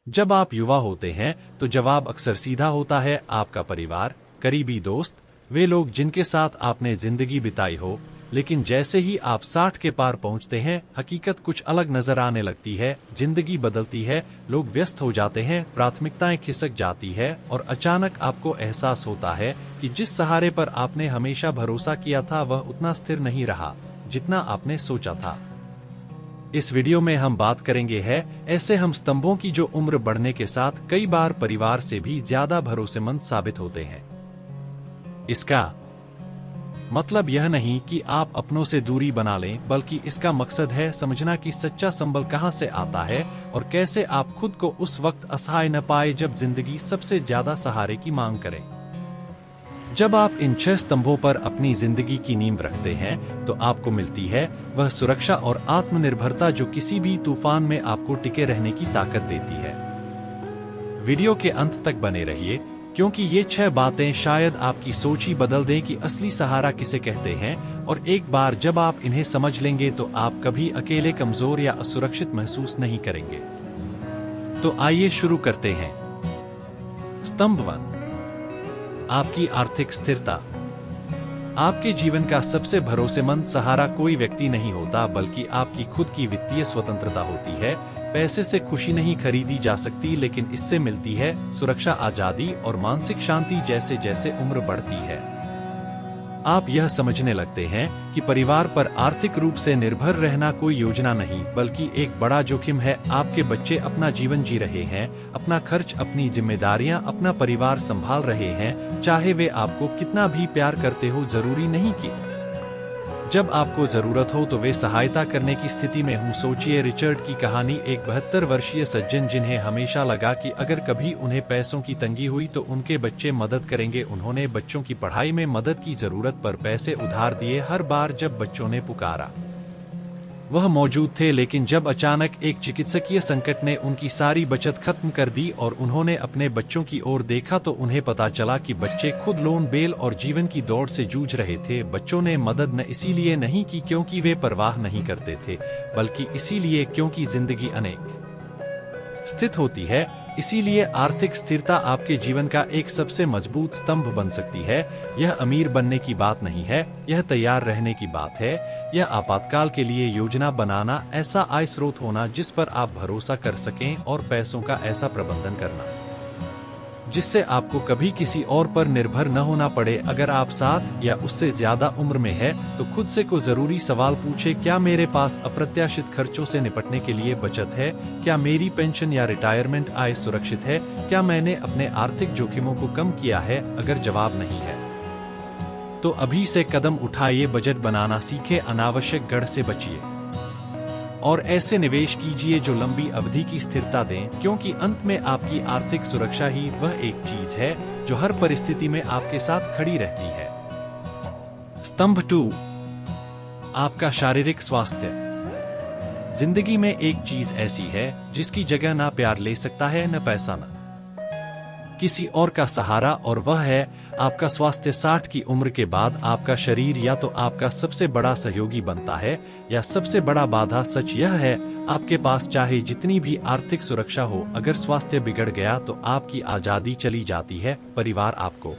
जब आप युवा होते हैं तो जवाब अक्सर सीधा होता है, आपका परिवार, करीबी दोस्त, वे लोग जिनके साथ आपने जिंदगी बिताई हो। लेकिन जैसे ही आप 60 के पार पहुंचते हैं, हकीकत कुछ अलग नजर आने लगती है। जिंदगी बदलती है, लोग व्यस्त हो जाते हैं, प्राथमिकताएं खिसक जाती है और अचानक आपको एहसास होता है कि जिस सहारे पर आपने हमेशा भरोसा किया था वह उतना स्थिर नहीं रहा जितना आपने सोचा था। इस वीडियो में हम बात करेंगे ऐसे हम स्तंभों की जो उम्र बढ़ने के साथ कई बार परिवार से भी ज्यादा भरोसेमंद साबित होते हैं। इसका मतलब यह नहीं कि आप अपनों से दूरी बना लें, बल्कि इसका मकसद है समझना कि सच्चा संबल कहां से आता है और कैसे आप खुद को उस वक्त असहाय न पाए जब जिंदगी सबसे ज्यादा सहारे की मांग करे। जब आप इन 6 स्तंभों पर अपनी जिंदगी की नींव रखते हैं तो आपको मिलती है वह सुरक्षा और आत्मनिर्भरता जो किसी भी तूफान में आपको टिके रहने की ताकत देती है। वीडियो के अंत तक बने रहिए, क्योंकि ये 6 बातें शायद आपकी सोच ही बदल दें कि असली सहारा किसे कहते हैं, और एक बार जब आप इन्हें समझ लेंगे तो आप कभी अकेले, कमजोर या असुरक्षित महसूस नहीं करेंगे। तो आइए शुरू करते हैं। स्तंभ 1, आपकी आर्थिक स्थिरता। आपके जीवन का सबसे भरोसेमंद सहारा कोई व्यक्ति नहीं होता, बल्कि आपकी खुद की वित्तीय स्वतंत्रता होती है। पैसे से खुशी नहीं खरीदी जा सकती, लेकिन इससे मिलती है सुरक्षा, आजादी और मानसिक शांति। जैसे जैसे उम्र बढ़ती है आप यह समझने लगते हैं कि परिवार पर आर्थिक रूप से निर्भर रहना कोई योजना नहीं, बल्कि एक बड़ा जोखिम है। आपके बच्चे अपना जीवन जी रहे हैं, अपना खर्च, अपनी जिम्मेदारियां, अपना परिवार संभाल रहे हैं, चाहे वे आपको कितना भी प्यार करते हो। जरूरी नहीं कि जब आपको जरूरत हो तो वे सहायता करने की स्थिति में हों। सोचिए रिचर्ड की कहानी, एक 72 वर्षीय सज्जन जिन्हें हमेशा लगा कि अगर कभी उन्हें पैसों की तंगी हुई तो उनके बच्चे मदद करेंगे। उन्होंने बच्चों की पढ़ाई में मदद की, जरूरत पर पैसे उधार दिए। हर बार जब बच्चों ने पुकारा वह मौजूद थे, लेकिन जब अचानक एक चिकित्सकीय संकट ने उनकी सारी बचत खत्म कर दी और उन्होंने अपने बच्चों की ओर देखा तो उन्हें पता चला कि बच्चे खुद लोन, बेल और जीवन की दौड़ से जूझ रहे थे। बच्चों ने मदद न इसीलिए नहीं की क्योंकि वे परवाह नहीं करते थे, बल्कि इसीलिए क्योंकि जिंदगी अनेक स्थित होती है। इसीलिए आर्थिक स्थिरता आपके जीवन का एक सबसे मजबूत स्तंभ बन सकती है। यह अमीर बनने की बात नहीं है, यह तैयार रहने की बात है। यह आपातकाल के लिए योजना बनाना, ऐसा आय स्रोत होना जिस पर आप भरोसा कर सकें, और पैसों का ऐसा प्रबंधन करना जिससे आपको कभी किसी और पर निर्भर न होना पड़े। अगर आप 7 या उससे ज्यादा उम्र में है तो खुद से को जरूरी सवाल पूछे, क्या मेरे पास अप्रत्याशित खर्चों से निपटने के लिए बचत है? क्या मेरी पेंशन या रिटायरमेंट आय सुरक्षित है? क्या मैंने अपने आर्थिक जोखिमों को कम किया है? अगर जवाब नहीं है तो अभी से कदम उठाइए, बजट बनाना सीखे, अनावश्यक गढ़ से बचिए और ऐसे निवेश कीजिए जो लंबी अवधि की स्थिरता दें, क्योंकि अंत में आपकी आर्थिक सुरक्षा ही वह एक चीज है जो हर परिस्थिति में आपके साथ खड़ी रहती है। स्तंभ 2, आपका शारीरिक स्वास्थ्य। जिंदगी में एक चीज ऐसी है जिसकी जगह ना प्यार ले सकता है, न पैसा, न किसी और का सहारा, और वह है आपका स्वास्थ्य। 60 की उम्र के बाद आपका शरीर या तो आपका सबसे बड़ा सहयोगी बनता है या सबसे बड़ा बाधा। सच यह है, आपके पास चाहे जितनी भी आर्थिक सुरक्षा हो, अगर स्वास्थ्य बिगड़ गया तो आपकी आजादी चली जाती है। परिवार आपको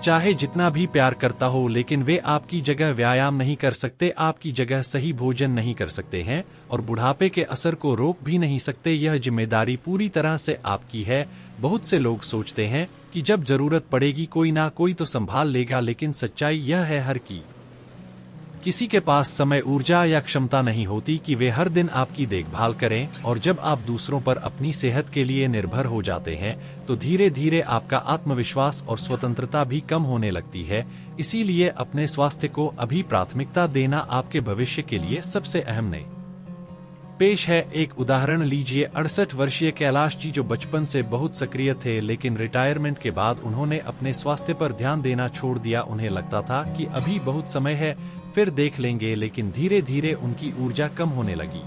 चाहे जितना भी प्यार करता हो, लेकिन वे आपकी जगह व्यायाम नहीं कर सकते, आपकी जगह सही भोजन नहीं कर सकते हैं और बुढ़ापे के असर को रोक भी नहीं सकते। यह जिम्मेदारी पूरी तरह से आपकी है। बहुत से लोग सोचते हैं कि जब जरूरत पड़ेगी कोई ना कोई तो संभाल लेगा, लेकिन सच्चाई यह है हर किसी के पास समय, ऊर्जा या क्षमता नहीं होती कि वे हर दिन आपकी देखभाल करें। और जब आप दूसरों पर अपनी सेहत के लिए निर्भर हो जाते हैं तो धीरे धीरे आपका आत्मविश्वास और स्वतंत्रता भी कम होने लगती है। इसीलिए अपने स्वास्थ्य को अभी प्राथमिकता देना आपके भविष्य के लिए सबसे अहम नहीं। पेश है एक उदाहरण लीजिए। 68 वर्षीय कैलाश जी जो बचपन से बहुत सक्रिय थे, लेकिन रिटायरमेंट के बाद उन्होंने अपने स्वास्थ्य पर ध्यान देना छोड़ दिया। उन्हें लगता था कि अभी बहुत समय है, फिर देख लेंगे, लेकिन धीरे धीरे उनकी ऊर्जा कम होने लगी।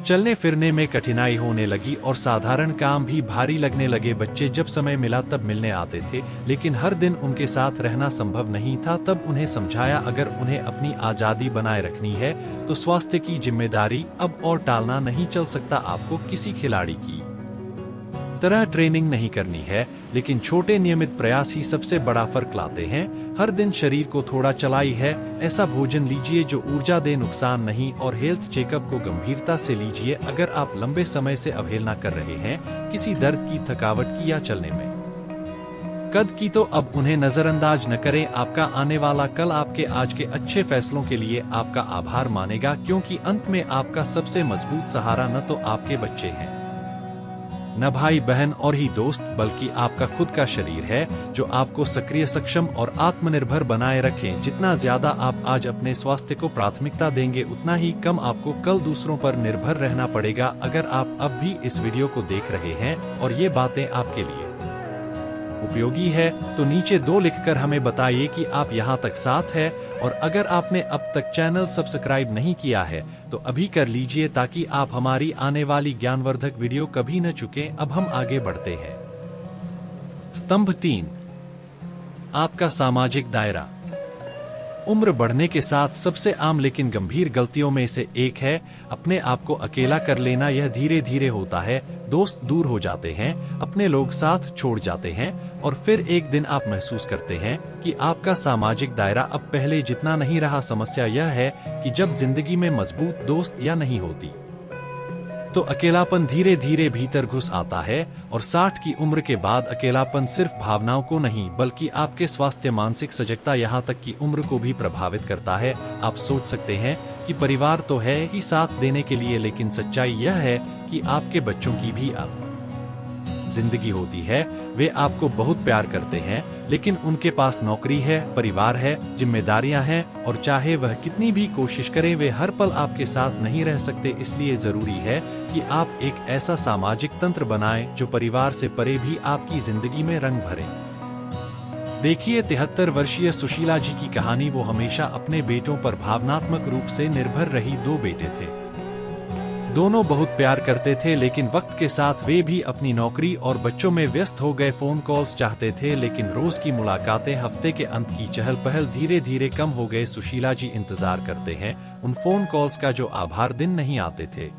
चलने फिरने में कठिनाई होने लगी और साधारण काम भी भारी लगने लगे। बच्चे जब समय मिला तब मिलने आते थे, लेकिन हर दिन उनके साथ रहना संभव नहीं था। तब उन्हें समझाया, अगर उन्हें अपनी आज़ादी बनाए रखनी है तो स्वास्थ्य की जिम्मेदारी अब और टालना नहीं चल सकता। आपको किसी खिलाड़ी की तरह ट्रेनिंग नहीं करनी है, लेकिन छोटे नियमित प्रयास ही सबसे बड़ा फर्क लाते हैं। हर दिन शरीर को थोड़ा चलाई है, ऐसा भोजन लीजिए जो ऊर्जा दे, नुकसान नहीं, और हेल्थ चेकअप को गंभीरता से लीजिए। अगर आप लंबे समय से अवहेलना कर रहे हैं किसी दर्द की, थकावट की या चलने में कद की, तो अब उन्हें नजरअंदाज न करें। आपका आने वाला कल आपके आज के अच्छे फैसलों के लिए आपका आभार मानेगा, क्योंकि अंत में आपका सबसे मजबूत सहारा न तो आपके बच्चे हैं, न भाई बहन और ही दोस्त, बल्कि आपका खुद का शरीर है, जो आपको सक्रिय, सक्षम और आत्मनिर्भर बनाए रखें। जितना ज्यादा आप आज अपने स्वास्थ्य को प्राथमिकता देंगे, उतना ही कम आपको कल दूसरों पर निर्भर रहना पड़ेगा। अगर आप अब भी इस वीडियो को देख रहे हैं और ये बातें आपके लिए उपयोगी है, तो नीचे 2 लिखकर हमें बताइए कि आप यहाँ तक साथ है। और अगर आपने अब तक चैनल सब्सक्राइब नहीं किया है तो अभी कर लीजिए, ताकि आप हमारी आने वाली ज्ञानवर्धक वीडियो कभी न चुकें। अब हम आगे बढ़ते हैं। स्तंभ 3, आपका सामाजिक दायरा। उम्र बढ़ने के साथ सबसे आम लेकिन गंभीर गलतियों में से एक है अपने आप को अकेला कर लेना। यह धीरे धीरे होता है, दोस्त दूर हो जाते हैं, अपने लोग साथ छोड़ जाते हैं, और फिर एक दिन आप महसूस करते हैं कि आपका सामाजिक दायरा अब पहले जितना नहीं रहा। समस्या यह है कि जब जिंदगी में मजबूत दोस्त या नहीं होती, तो अकेलापन धीरे धीरे भीतर घुस आता है। और 60 की उम्र के बाद अकेलापन सिर्फ भावनाओं को नहीं, बल्कि आपके स्वास्थ्य, मानसिक सजगता, यहाँ तक की उम्र को भी प्रभावित करता है। आप सोच सकते हैं कि परिवार तो है ही साथ देने के लिए, लेकिन सच्चाई यह है कि आपके बच्चों की भी अब जिंदगी होती है। वे आपको बहुत प्यार करते हैं, लेकिन उनके पास नौकरी है, परिवार है, जिम्मेदारियां हैं, और चाहे वह कितनी भी कोशिश करें, वे हर पल आपके साथ नहीं रह सकते। इसलिए जरूरी है कि आप एक ऐसा सामाजिक तंत्र बनाएं जो परिवार से परे भी आपकी जिंदगी में रंग भरे। देखिए 73 वर्षीय सुशीला जी की कहानी। वो हमेशा अपने बेटों पर भावनात्मक रूप से निर्भर रही। 2 बेटे थे, दोनों बहुत प्यार करते थे, लेकिन वक्त के साथ वे भी अपनी नौकरी और बच्चों में व्यस्त हो गए। फोन कॉल्स चाहते थे, लेकिन रोज की मुलाकातें, हफ्ते के अंत की चहल पहल धीरे धीरे कम हो गए। सुशीला जी इंतजार करते हैं उन फोन कॉल्स का जो आभार दिन नहीं आते थे।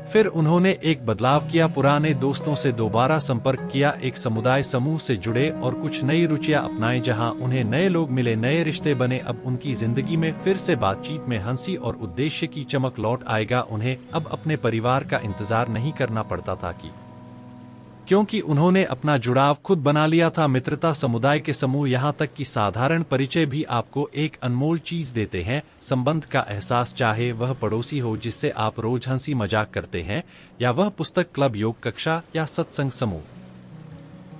फिर उन्होंने एक बदलाव किया, पुराने दोस्तों से दोबारा संपर्क किया, एक समुदाय समूह से जुड़े और कुछ नई रुचियां अपनाएं। जहां उन्हें नए लोग मिले, नए रिश्ते बने, अब उनकी जिंदगी में फिर से बातचीत में हंसी और उद्देश्य की चमक लौट आएगा। उन्हें अब अपने परिवार का इंतजार नहीं करना पड़ता था, क्योंकि उन्होंने अपना जुड़ाव खुद बना लिया था। मित्रता, समुदाय के समूह, यहाँ तक कि साधारण परिचय भी आपको एक अनमोल चीज देते हैं, संबंध का एहसास। चाहे वह पड़ोसी हो जिससे आप रोज हंसी मजाक करते हैं, या वह पुस्तक क्लब, योग कक्षा या सत्संग समूह,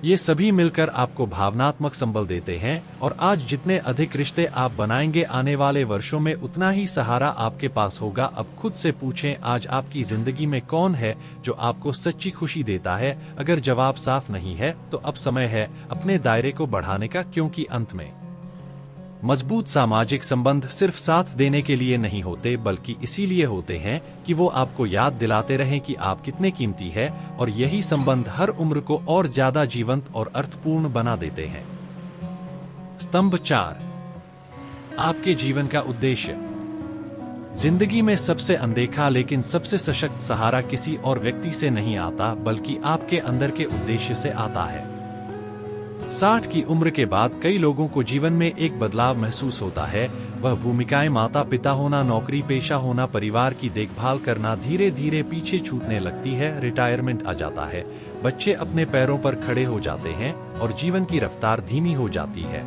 ये सभी मिलकर आपको भावनात्मक संबल देते हैं। और आज जितने अधिक रिश्ते आप बनाएंगे, आने वाले वर्षों में उतना ही सहारा आपके पास होगा। अब खुद से पूछें, आज आपकी जिंदगी में कौन है जो आपको सच्ची खुशी देता है? अगर जवाब साफ नहीं है, तो अब समय है अपने दायरे को बढ़ाने का, क्योंकि अंत में मजबूत सामाजिक संबंध सिर्फ साथ देने के लिए नहीं होते, बल्कि इसीलिए होते हैं कि वो आपको याद दिलाते रहें कि आप कितने कीमती है। और यही संबंध हर उम्र को और ज्यादा जीवंत और अर्थपूर्ण बना देते हैं। स्तंभ 4, आपके जीवन का उद्देश्य। जिंदगी में सबसे अनदेखा लेकिन सबसे सशक्त सहारा किसी और व्यक्ति से नहीं आता, बल्कि आपके अंदर के उद्देश्य से आता है। 60 की उम्र के बाद कई लोगों को जीवन में एक बदलाव महसूस होता है। वह भूमिकाएं, माता पिता होना, नौकरी पेशा होना, परिवार की देखभाल करना धीरे धीरे पीछे छूटने लगती है। रिटायरमेंट आ जाता है, बच्चे अपने पैरों पर खड़े हो जाते हैं और जीवन की रफ्तार धीमी हो जाती है।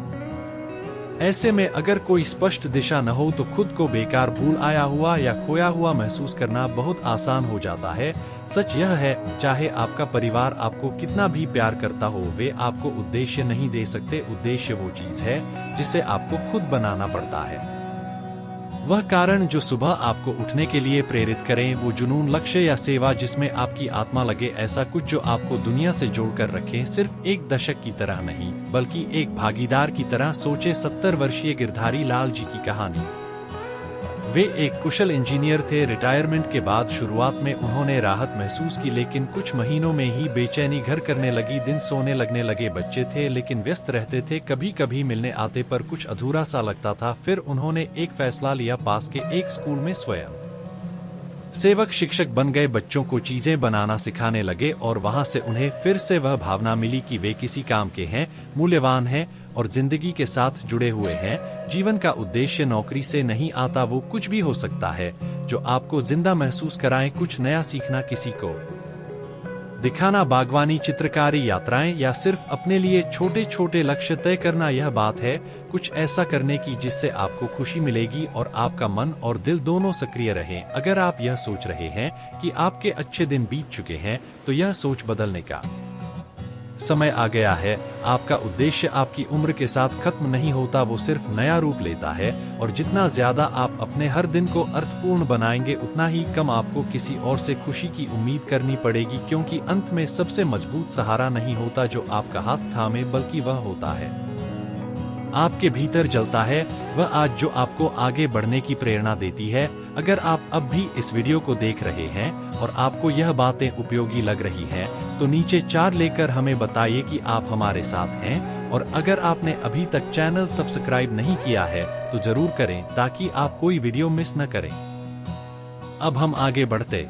ऐसे में अगर कोई स्पष्ट दिशा न हो तो खुद को बेकार, भूल आया हुआ या खोया हुआ महसूस करना बहुत आसान हो जाता है। सच यह है, चाहे आपका परिवार आपको कितना भी प्यार करता हो, वे आपको उद्देश्य नहीं दे सकते। उद्देश्य वो चीज है जिसे आपको खुद बनाना पड़ता है। वह कारण जो सुबह आपको उठने के लिए प्रेरित करें, वो जुनून, लक्ष्य या सेवा जिसमें आपकी आत्मा लगे, ऐसा कुछ जो आपको दुनिया से जोड़कर रखे। सिर्फ एक दशक की तरह नहीं, बल्कि एक भागीदार की तरह सोचे। 70 वर्षीय गिरधारी लाल जी की कहानी। वे एक कुशल इंजीनियर थे। रिटायरमेंट के बाद शुरुआत में उन्होंने राहत महसूस की, लेकिन कुछ महीनों में ही बेचैनी घर करने लगी। दिन सोने लगने लगे। बच्चे थे लेकिन व्यस्त रहते थे। कभी कभी मिलने आते पर कुछ अधूरा सा लगता था। फिर उन्होंने एक फैसला लिया, पास के एक स्कूल में स्वयं सेवक शिक्षक बन गए। बच्चों को चीजें बनाना सिखाने लगे और वहां से उन्हें फिर से वह भावना मिली कि वे किसी काम के हैं, मूल्यवान हैं और जिंदगी के साथ जुड़े हुए हैं। जीवन का उद्देश्य नौकरी से नहीं आता, वो कुछ भी हो सकता है जो आपको जिंदा महसूस कराए। कुछ नया सीखना, किसी को दिखाना, बागवानी, चित्रकारी, यात्राएं या सिर्फ अपने लिए छोटे छोटे लक्ष्य तय करना। यह बात है कुछ ऐसा करने की जिससे आपको खुशी मिलेगी और आपका मन और दिल दोनों सक्रिय रहें। अगर आप यह सोच रहे हैं कि आपके अच्छे दिन बीत चुके हैं, तो यह सोच बदलने का समय आ गया है। आपका उद्देश्य आपकी उम्र के साथ खत्म नहीं होता, वो सिर्फ नया रूप लेता है। और जितना ज्यादा आप अपने हर दिन को अर्थपूर्ण बनाएंगे, उतना ही कम आपको किसी और से खुशी की उम्मीद करनी पड़ेगी, क्योंकि अंत में सबसे मजबूत सहारा नहीं होता जो आपका हाथ थामे, बल्कि वह होता है आपके भीतर जलता है, वह आज जो आपको आगे बढ़ने की प्रेरणा देती है। अगर आप अब भी इस वीडियो को देख रहे हैं और आपको यह बातें उपयोगी लग रही हैं, तो नीचे 4 लेकर हमें बताइए कि आप हमारे साथ हैं। और अगर आपने अभी तक चैनल सब्सक्राइब नहीं किया है तो जरूर करें, ताकि आप कोई वीडियो मिस न करें। अब हम आगे बढ़ते।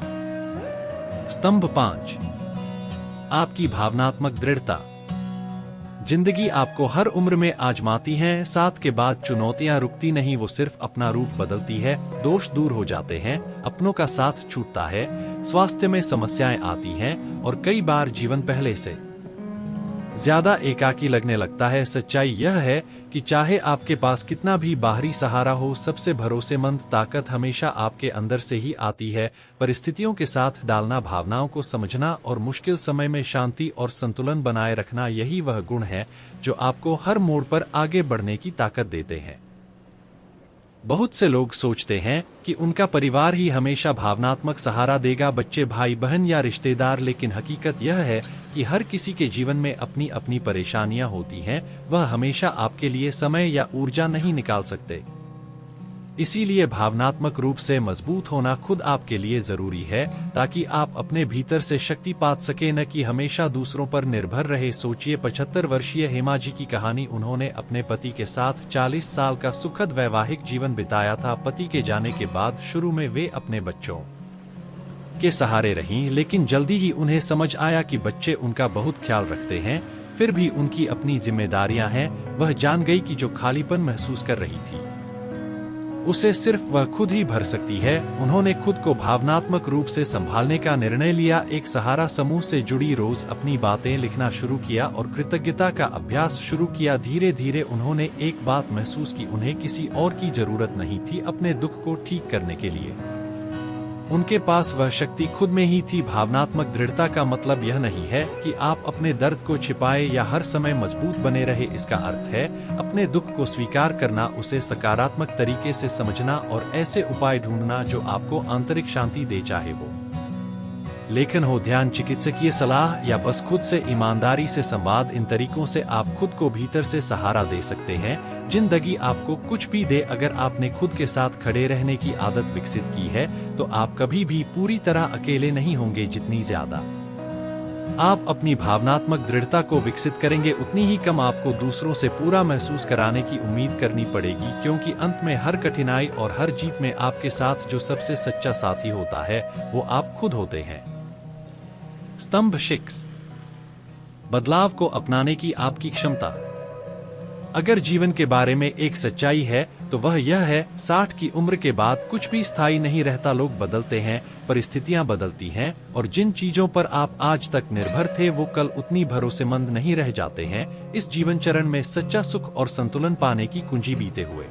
स्तंभ 5, आपकी भावनात्मक दृढ़ता। जिंदगी आपको हर उम्र में आजमाती है। साथ के बाद चुनौतियां रुकती नहीं, वो सिर्फ अपना रूप बदलती है। दोष दूर हो जाते हैं, अपनों का साथ छूटता है, स्वास्थ्य में समस्याएं आती हैं और कई बार जीवन पहले से ज्यादा एकाकी लगने लगता है। सच्चाई यह है कि चाहे आपके पास कितना भी बाहरी सहारा हो, सबसे भरोसेमंद ताकत हमेशा आपके अंदर से ही आती है। परिस्थितियों के साथ डालना, भावनाओं को समझना और मुश्किल समय में शांति और संतुलन बनाए रखना, यही वह गुण है जो आपको हर मोड़ पर आगे बढ़ने की ताकत देते हैं। बहुत से लोग सोचते हैं कि उनका परिवार ही हमेशा भावनात्मक सहारा देगा, बच्चे, भाई बहन या रिश्तेदार, लेकिन हकीकत यह है कि हर किसी के जीवन में अपनी अपनी परेशानियां होती हैं। वह हमेशा आपके लिए समय या ऊर्जा नहीं निकाल सकते। इसीलिए भावनात्मक रूप से मजबूत होना खुद आपके लिए जरूरी है, ताकि आप अपने भीतर से शक्ति पा सके, न कि हमेशा दूसरों पर निर्भर रहे। सोचिए, 75 वर्षीय हेमा जी की कहानी। उन्होंने अपने पति के साथ 40 साल का सुखद वैवाहिक जीवन बिताया था। पति के जाने के बाद शुरू में वे अपने बच्चों के सहारे रहीं, लेकिन जल्दी ही उन्हें समझ आया कि बच्चे उनका बहुत ख्याल रखते हैं। फिर भी उनकी अपनी जिम्मेदारियां हैं। वह जान गई कि जो खालीपन महसूस कर रही थी, उसे सिर्फ वह खुद ही भर सकती है। उन्होंने खुद को भावनात्मक रूप से संभालने का निर्णय लिया। एक सहारा समूह से जुड़ी, रोज अपनी बातें लिखना शुरू किया और कृतज्ञता का अभ्यास शुरू किया। धीरे धीरे उन्होंने एक बात महसूस की, उन्हें किसी और की जरूरत नहीं थी अपने दुख को ठीक करने के लिए। उनके पास वह शक्ति खुद में ही थी। भावनात्मक दृढ़ता का मतलब यह नहीं है कि आप अपने दर्द को छिपाए या हर समय मजबूत बने रहे। इसका अर्थ है अपने दुख को स्वीकार करना, उसे सकारात्मक तरीके से समझना और ऐसे उपाय ढूंढना जो आपको आंतरिक शांति दे, चाहे वो लेखन हो, ध्यान, चिकित्सकीय सलाह या बस खुद से ईमानदारी से संवाद। इन तरीकों से आप खुद को भीतर से सहारा दे सकते हैं। जिंदगी आपको कुछ भी दे, अगर आपने खुद के साथ खड़े रहने की आदत विकसित की है, तो आप कभी भी पूरी तरह अकेले नहीं होंगे। जितनी ज्यादा आप अपनी भावनात्मक दृढ़ता को विकसित करेंगे, उतनी ही कम आपको दूसरों से पूरा महसूस कराने की उम्मीद करनी पड़ेगी, क्योंकि अंत में हर कठिनाई और हर जीत में आपके साथ जो सबसे सच्चा साथी होता है, वो आप खुद होते हैं। स्तंभ 6, बदलाव को अपनाने की आपकी क्षमता। अगर जीवन के बारे में एक सच्चाई है तो वह यह है, 60 की उम्र के बाद कुछ भी स्थायी नहीं रहता। लोग बदलते हैं, परिस्थितियां बदलती हैं और जिन चीजों पर आप आज तक निर्भर थे, वो कल उतनी भरोसेमंद नहीं रह जाते हैं। इस जीवन चरण में सच्चा सुख और संतुलन पाने की कुंजी बीते हुए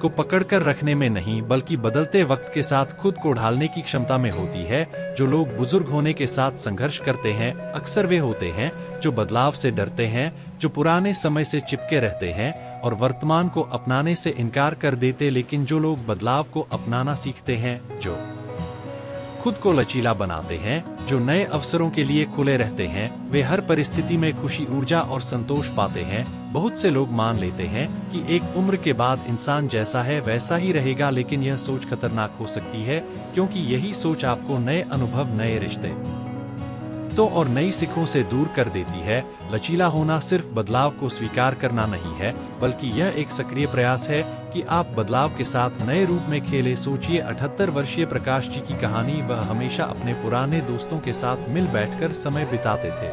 को पकड़कर रखने में नहीं, बल्कि बदलते वक्त के साथ खुद को ढालने की क्षमता में होती है। जो लोग बुजुर्ग होने के साथ संघर्ष करते हैं, अक्सर वे होते हैं जो बदलाव से डरते हैं, जो पुराने समय से चिपके रहते हैं और वर्तमान को अपनाने से इनकार कर देते। लेकिन जो लोग बदलाव को अपनाना सीखते हैं, जो खुद को लचीला बनाते हैं, जो नए अवसरों के लिए खुले रहते हैं, वे हर परिस्थिति में खुशी, ऊर्जा और संतोष पाते हैं। बहुत से लोग मान लेते हैं कि एक उम्र के बाद इंसान जैसा है वैसा ही रहेगा, लेकिन यह सोच खतरनाक हो सकती है, क्योंकि यही सोच आपको नए अनुभव, नए रिश्ते तो और नई सीखों से दूर कर देती है। लचीला होना सिर्फ बदलाव को स्वीकार करना नहीं है, बल्कि यह एक सक्रिय प्रयास है कि आप बदलाव के साथ नए रूप में खेले। सोचिए 78 वर्षीय प्रकाश जी की कहानी। वह हमेशा अपने पुराने दोस्तों के साथ मिल बैठकर समय बिताते थे,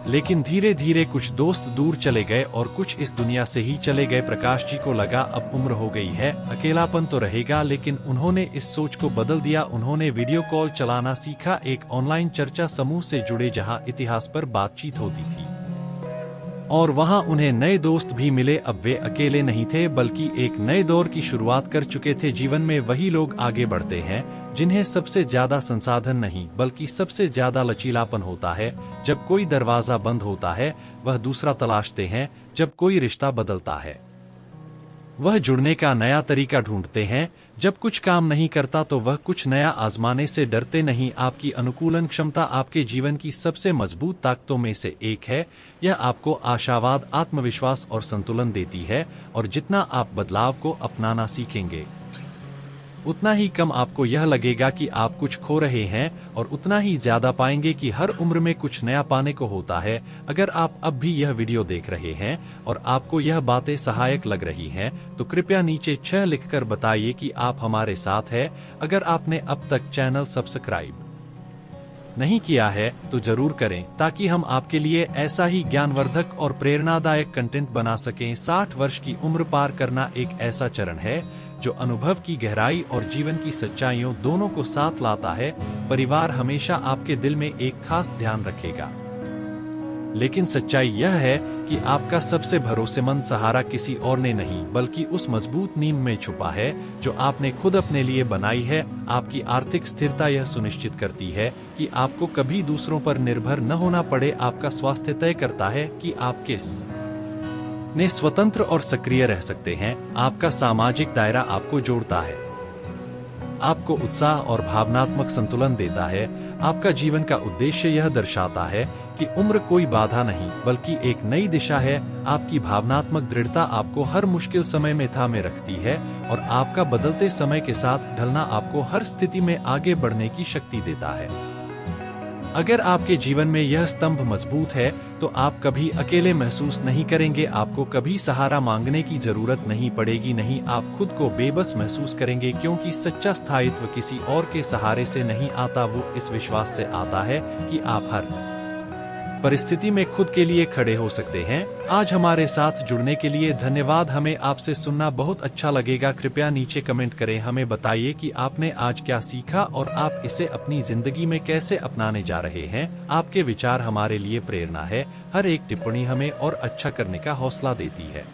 लेकिन धीरे धीरे कुछ दोस्त दूर चले गए और कुछ इस दुनिया से ही चले गए। प्रकाश जी को लगा अब उम्र हो गई है, अकेलापन तो रहेगा, लेकिन उन्होंने इस सोच को बदल दिया। उन्होंने वीडियो कॉल चलाना सीखा, एक ऑनलाइन चर्चा समूह से जुड़े जहां इतिहास पर बातचीत होती थी, और वहां उन्हें नए दोस्त भी मिले। अब वे अकेले नहीं थे, बल्कि एक नए दौर की शुरुआत कर चुके थे। जीवन में वही लोग आगे बढ़ते हैं जिन्हें सबसे ज्यादा संसाधन नहीं, बल्कि सबसे ज्यादा लचीलापन होता है। जब कोई दरवाजा बंद होता है, वह दूसरा तलाशते हैं। जब कोई रिश्ता बदलता है, वह जुड़ने का नया तरीका ढूंढते हैं। जब कुछ काम नहीं करता तो वह कुछ नया आजमाने से डरते नहीं। आपकी अनुकूलन क्षमता आपके जीवन की सबसे मजबूत ताकतों में से एक है। यह आपको आशावाद, आत्मविश्वास और संतुलन देती है, और जितना आप बदलाव को अपनाना सीखेंगे, उतना ही कम आपको यह लगेगा कि आप कुछ खो रहे हैं, और उतना ही ज्यादा पाएंगे कि हर उम्र में कुछ नया पाने को होता है। अगर आप अब भी यह वीडियो देख रहे हैं और आपको यह बातें सहायक लग रही हैं, तो कृपया नीचे 6 लिखकर बताइए कि आप हमारे साथ हैं। अगर आपने अब तक चैनल सब्सक्राइब नहीं किया है तो जरूर करें, ताकि हम आपके लिए ऐसा ही ज्ञानवर्धक और प्रेरणादायक कंटेंट बना सकें। 60 वर्ष की उम्र पार करना एक ऐसा चरण है जो अनुभव की गहराई और जीवन की सच्चाइयों दोनों को साथ लाता है। परिवार हमेशा आपके दिल में एक खास ध्यान रखेगा, लेकिन सच्चाई यह है कि आपका सबसे भरोसेमंद सहारा किसी और ने नहीं, बल्कि उस मजबूत नींव में छुपा है जो आपने खुद अपने लिए बनाई है। आपकी आर्थिक स्थिरता यह सुनिश्चित करती है कि आपको कभी दूसरों पर निर्भर न होना पड़े। आपका स्वास्थ्य तय करता है कि आप किस ने स्वतंत्र और सक्रिय रह सकते हैं। आपका सामाजिक दायरा आपको जोड़ता है, आपको उत्साह और भावनात्मक संतुलन देता है। आपका जीवन का उद्देश्य यह दर्शाता है कि उम्र कोई बाधा नहीं, बल्कि एक नई दिशा है। आपकी भावनात्मक दृढ़ता आपको हर मुश्किल समय में थामे रखती है, और आपका बदलते समय के साथ ढलना आपको हर स्थिति में आगे बढ़ने की शक्ति देता है। अगर आपके जीवन में यह स्तंभ मजबूत है, तो आप कभी अकेले महसूस नहीं करेंगे। आपको कभी सहारा मांगने की जरूरत नहीं पड़ेगी। नहीं, आप खुद को बेबस महसूस करेंगे, क्योंकि सच्चा स्थायित्व किसी और के सहारे से नहीं आता, वो इस विश्वास से आता है कि आप हर परिस्थिति में खुद के लिए खड़े हो सकते हैं। आज हमारे साथ जुड़ने के लिए धन्यवाद। हमें आपसे सुनना बहुत अच्छा लगेगा। कृपया नीचे कमेंट करें, हमें बताइए कि आपने आज क्या सीखा और आप इसे अपनी जिंदगी में कैसे अपनाने जा रहे हैं। आपके विचार हमारे लिए प्रेरणा है। हर एक टिप्पणी हमें और अच्छा करने का हौसला देती है।